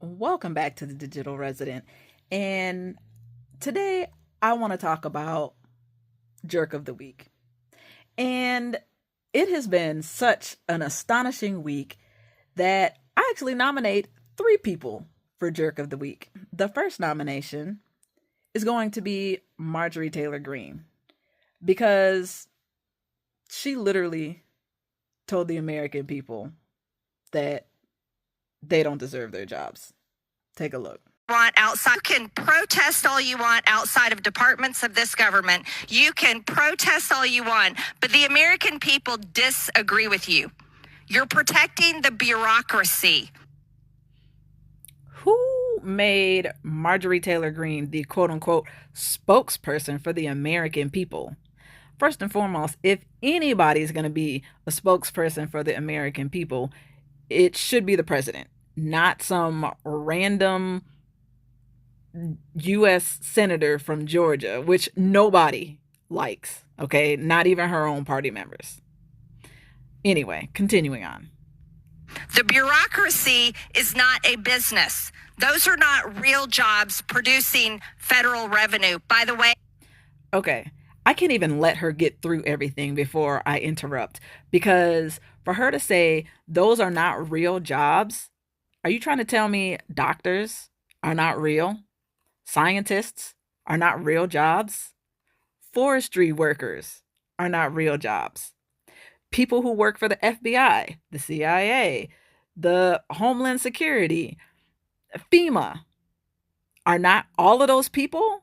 Welcome back to the Digital Resident. And today I want to talk about Jerk of the Week. And it has been such an astonishing week that I actually nominate three people for Jerk of the Week. The first nomination is going to be Marjorie Taylor Greene because she literally told the American people that they don't deserve their jobs. Take a look. Want outside. You can protest all you want outside of departments of this government. You can protest all you want, but the American people disagree with you. You're protecting the bureaucracy. Who made Marjorie Taylor Greene the quote unquote spokesperson for the American people? First and foremost, if anybody's going to be a spokesperson for the American people, it should be the president, not some random U.S. senator from Georgia, which nobody likes, okay? Not even her own party members. Anyway, continuing on. The bureaucracy is not a business. Those are not real jobs producing federal revenue. By the way, okay, I can't even let her get through everything before I interrupt, because for her to say those are not real jobs, are you trying to tell me doctors are not real? Scientists are not real jobs? Forestry workers are not real jobs? People who work for the FBI, the CIA, the Homeland Security, FEMA, are not all of those people?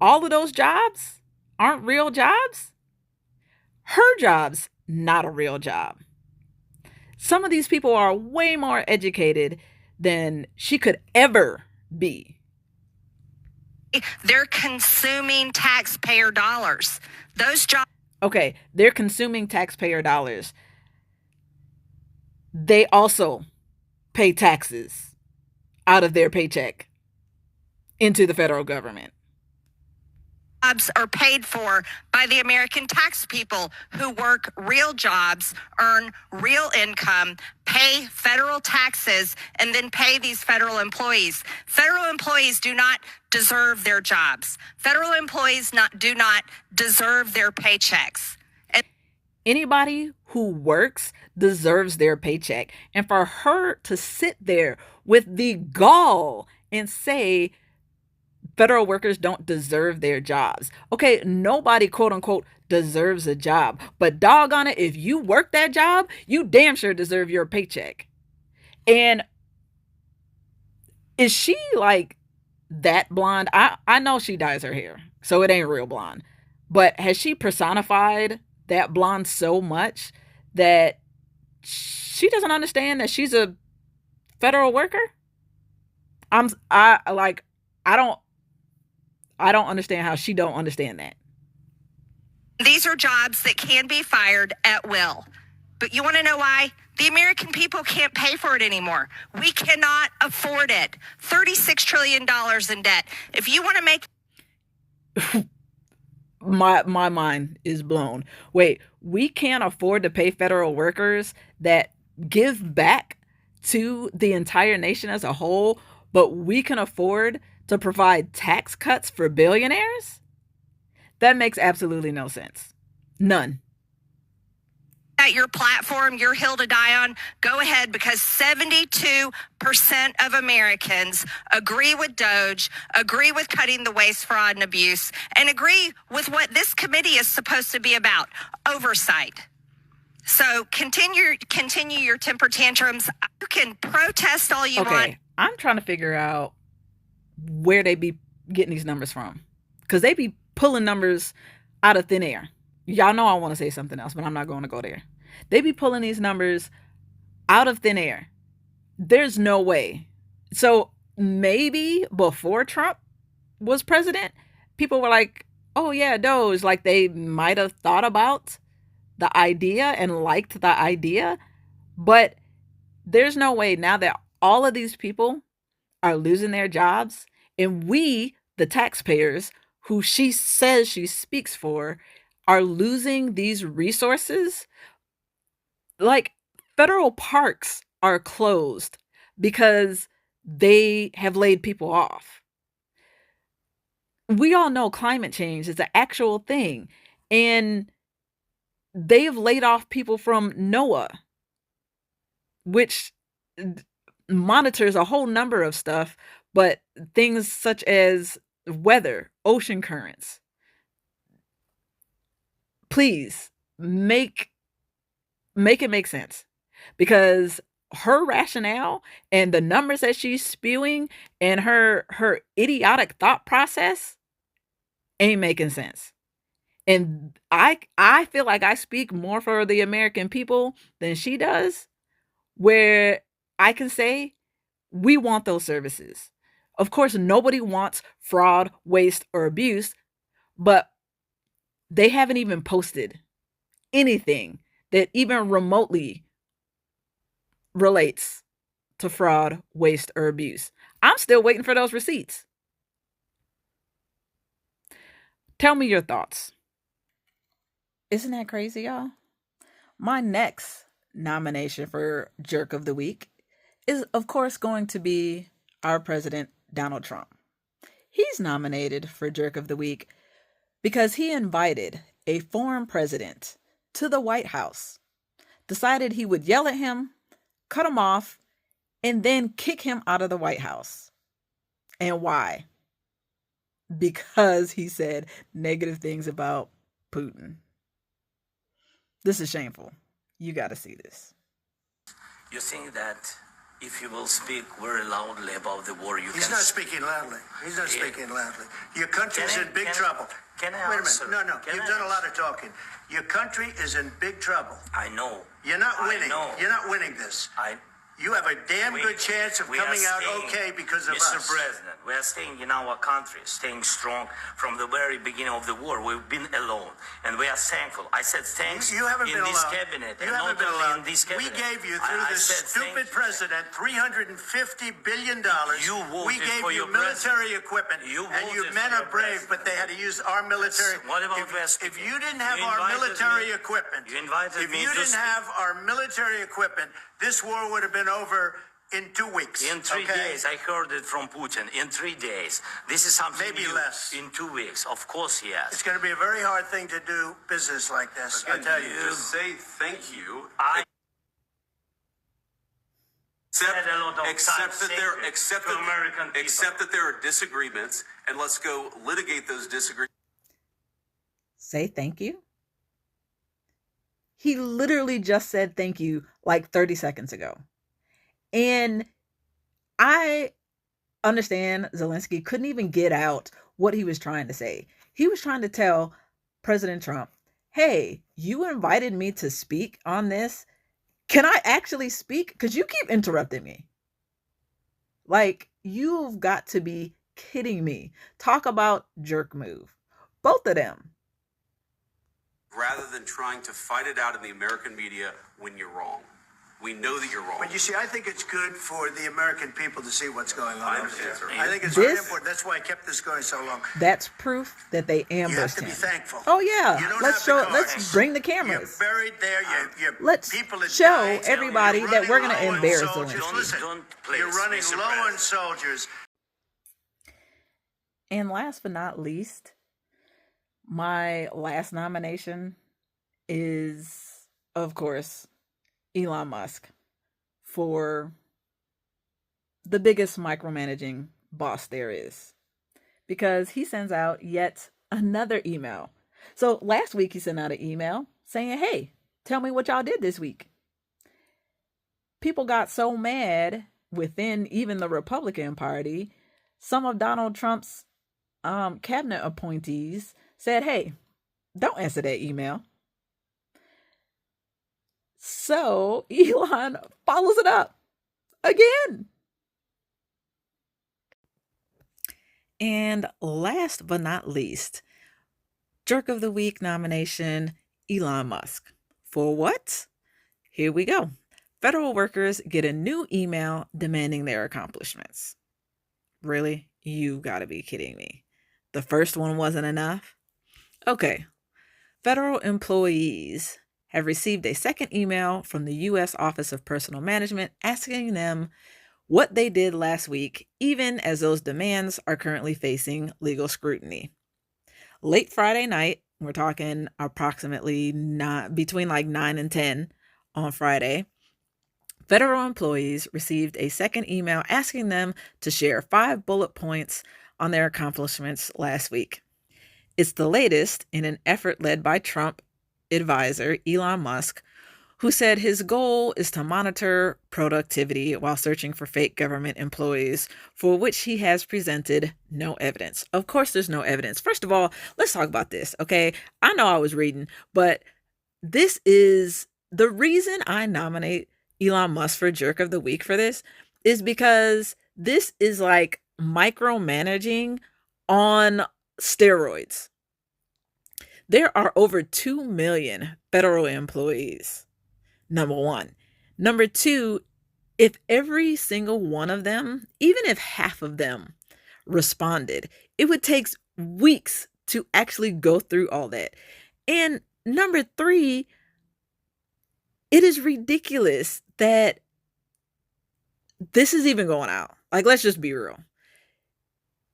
All of those jobs aren't real jobs? Her job's not a real job. Some of these people are way more educated than she could ever be. They're consuming taxpayer dollars. Those jobs. Okay, they're consuming taxpayer dollars. They also pay taxes out of their paycheck into the federal government. Jobs are paid for by the American tax people who work real jobs, earn real income, pay federal taxes, and then pay these federal employees. Federal employees do not deserve their jobs. Federal employees do not deserve their paychecks. Anybody who works deserves their paycheck. And for her to sit there with the gall and say federal workers don't deserve their jobs. Okay, nobody quote unquote deserves a job, but doggone it, if you work that job, you damn sure deserve your paycheck. And is she like that blonde? I know she dyes her hair, so it ain't real blonde. But has she personified that blonde so much that she doesn't understand that she's a federal worker? I don't understand how she don't understand that. These are jobs that can be fired at will. But you want to know why? The American people can't pay for it anymore. We cannot afford it. $36 trillion in debt. If you want to make... my mind is blown. Wait, we can't afford to pay federal workers that give back to the entire nation as a whole, but we can afford to provide tax cuts for billionaires? That makes absolutely no sense. None. At your platform, your hill to die on, go ahead, because 72% of Americans agree with Doge, agree with cutting the waste, fraud, and abuse, and agree with what this committee is supposed to be about, oversight. So continue your temper tantrums. You can protest all you want. I'm trying to figure out where they be getting these numbers from, because they be pulling numbers out of thin air. Y'all know I want to say something else, but I'm not going to go there. They be pulling these numbers out of thin air. There's no way. So maybe before Trump was president, people were like, oh yeah, Doge, like they might have thought about the idea and liked the idea, but there's no way now that all of these people are losing their jobs, and we, the taxpayers, who she says she speaks for, are losing these resources. Like, federal parks are closed because they have laid people off. We all know climate change is an actual thing, and they've laid off people from NOAA, which monitors a whole number of stuff, but things such as weather, ocean currents. Please make it make sense, because her rationale and the numbers that she's spewing and her idiotic thought process ain't making sense. And I feel like I speak more for the American people than she does, where I can say we want those services. Of course, nobody wants fraud, waste, or abuse, but they haven't even posted anything that even remotely relates to fraud, waste, or abuse. I'm still waiting for those receipts. Tell me your thoughts. Isn't that crazy, y'all? My next nomination for Jerk of the Week is, of course, going to be our president, Donald Trump. He's nominated for Jerk of the Week because he invited a foreign president to the White House, decided he would yell at him, cut him off, and then kick him out of the White House. And why? Because he said negative things about Putin. This is shameful. You got to see this. You think that if you will speak very loudly about the war, He's not speaking loudly. He's not speaking loudly. Your country's in big trouble. Can I Wait a answer? minute. No. You've done a lot of talking. Your country is in big trouble. I know. You're not winning. I know. You're not winning this. You have a damn good chance of coming out okay because of us. Mr. President, we are staying in our country, staying strong from the very beginning of the war. We've been alone, and we are thankful. I said thanks You haven't in been this alone. cabinet, You and haven't not been only alone. in this cabinet. We gave you, through I this said stupid president, $350 billion. You voted We gave for you your military president. equipment, You and you voted men for are your brave, president. but they had to use our military. What about If you didn't have You our invited military me- equipment, You invited if me you to didn't speak. have our military equipment, this war would have been over in 2 weeks. In 3 okay? days, I heard it from Putin. In 3 days, this is something Maybe new. less. In 2 weeks, of course, yes. It's going to be a very hard thing to do business like this. I tell you. Just say thank you. I Accept, had a lot of accept time that there, sacred accept to that, American people. accept that there are disagreements, and let's go litigate those disagreements. Say thank you. He literally just said thank you like 30 seconds ago. And I understand Zelensky couldn't even get out what he was trying to say. He was trying to tell President Trump, hey, you invited me to speak on this. Can I actually speak? Because you keep interrupting me. Like, you've got to be kidding me. Talk about jerk move. Both of them. Rather than trying to fight it out in the American media when you're wrong. We know that you're wrong. But you see, I think it's good for the American people to see what's going on I over understand, there. sir. I think it's very This- important. That's why I kept this going so long. That's proof that they You have ambushed to be him. thankful. Oh yeah, You don't let's have the show. Let's cards. bring the You're cameras. buried there. Your Let's people are show dying. everybody You're that we're running gonna low on embarrass soldiers. Zelensky. Listen, Don't please, you're running Mr. low on President. soldiers. And last but not least, my last nomination is, of course, Elon Musk for the biggest micromanaging boss there is, because he sends out yet another email. So last week he sent out an email saying, hey, tell me what y'all did this week. People got so mad within even the Republican Party, some of Donald Trump's cabinet appointees said, hey, don't answer that email. So Elon follows it up again. And last but not least, Jerk of the Week nomination, Elon Musk. For what? Here we go. Federal workers get a new email demanding their accomplishments. Really? You gotta be kidding me. The first one wasn't enough? Okay. Federal employees have received a second email from the U.S. Office of Personnel Management asking them what they did last week, even as those demands are currently facing legal scrutiny. Late Friday night, we're talking approximately between like 9 and 10 on Friday, federal employees received a second email asking them to share 5 bullet points on their accomplishments last week. It's the latest in an effort led by Trump advisor Elon Musk, who said his goal is to monitor productivity while searching for fake government employees, for which he has presented no evidence. Of course, there's no evidence. First of all, let's talk about this, okay? I know I was reading, but this is the reason I nominate Elon Musk for Jerk of the Week for this is because this is like micromanaging on steroids. There are over 2 million federal employees. Number one. Number two, if every single one of them, even if half of them responded, it would take weeks to actually go through all that. And number three, it is ridiculous that this is even going out. Like, let's just be real.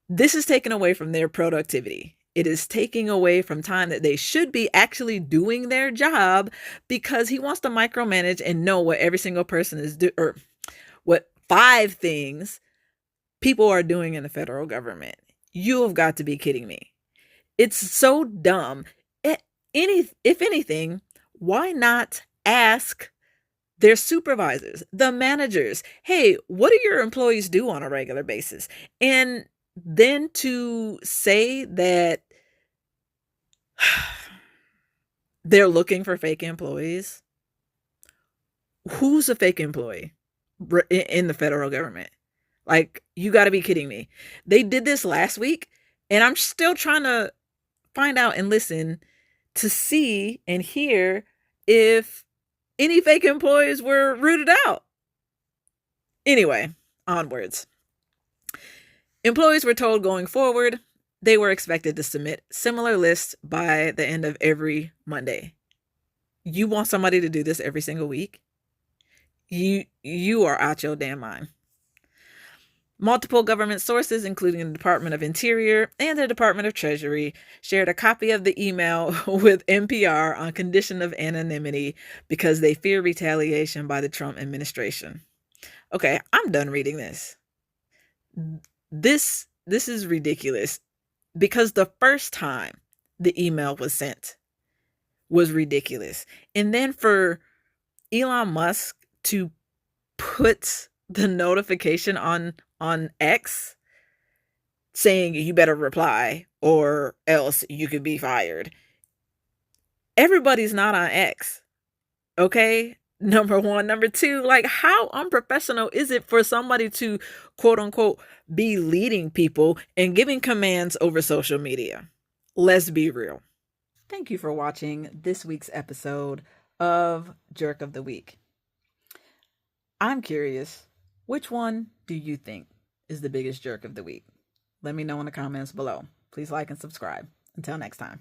This is taken away from their productivity. It is taking away from time that they should be actually doing their job because he wants to micromanage and know what every single person is doing, or what 5 things people are doing in the federal government. You have got to be kidding me. It's so dumb. If anything, why not ask their supervisors, the managers, hey, what do your employees do on a regular basis? And then to say that they're looking for fake employees. Who's a fake employee in the federal government? Like, you got to be kidding me. They did this last week, and I'm still trying to find out and listen to see and hear if any fake employees were rooted out. Anyway, onwards. Employees were told going forward they were expected to submit similar lists by the end of every Monday. You want somebody to do this every single week? You are out your damn mind. Multiple government sources, including the Department of Interior and the Department of Treasury, shared a copy of the email with NPR on condition of anonymity because they fear retaliation by the Trump administration. Okay, I'm done reading this. This is ridiculous because the first time the email was sent was ridiculous. And then for Elon Musk to put the notification on X saying you better reply or else you could be fired. Everybody's not on X. Okay? Number one. Number two, like, how unprofessional is it for somebody to, quote unquote, be leading people and giving commands over social media? Let's be real. Thank you for watching this week's episode of Jerk of the Week. I'm curious, which one do you think is the biggest jerk of the week? Let me know in the comments below. Please like and subscribe. Until next time.